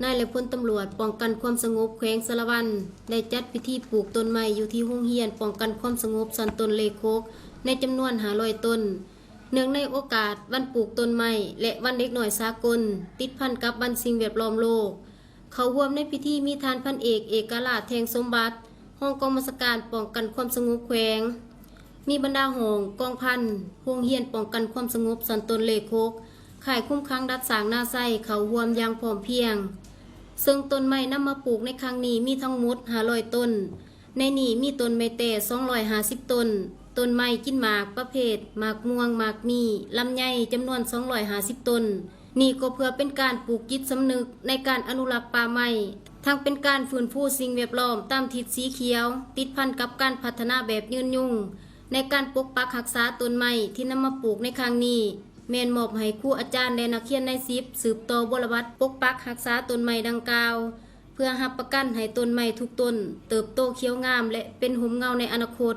นายและพลตำรวจป้องกันความสงบแขวงสารวัตรได้จัดพิธีปลูกต้นไม้อยู่ที่โรงเรียนป้องกันความสงบสันตนเลโคกในจำนวน500ต้นเนื่องในโอกาสวันปลูกต้นไม้และวันเด็กหน่อยสากลติดพันกับวันสิ่งแวดล้อมโลกเขาร่วมในพิธีมีทานพันเอกเอกราชแทงสมบัติห้องกองบัญชาการป้องกันความสงบแขวงมีบรรดาหงกองพันโรงเรียนป้องกันความสงบสันตนเลโคกข่ายคุ้มค้างดัดสางหน้าไส้เขาร่วมอย่างพร้อมเพรียงซึ่งต้นไม้นำมาปลูกในครั้งนี้มีทั้งหมด500ต้นในนี้มีต้นไม้เต250ต้นต้นไม้กินหมากประเภทหมากม่วงหมากมีลำไยจำนวน250ต้นนี่ก็เพื่อเป็นการปลูกจิตสำนึกในการอนุรักษ์ป่าไม้ทั้งเป็นการฟื้นฟูสิ่งแวดล้อมตามทิศสีเขียวติดพันกับการพัฒนาแบบยืนยุ่งในการปกปักรักษาต้นไม้ที่นำมาปลูกในครั้งนี้แม่นมอบให้ครูอาจารย์และนักเรียนใน10สืบต่อบรวัตปกปักรักษาต้นไม้ดังกล่าวเพื่อรับประกันให้ต้นไม้ทุกต้นเติบโตเขียวงามและเป็นหุมเงาในอนาคต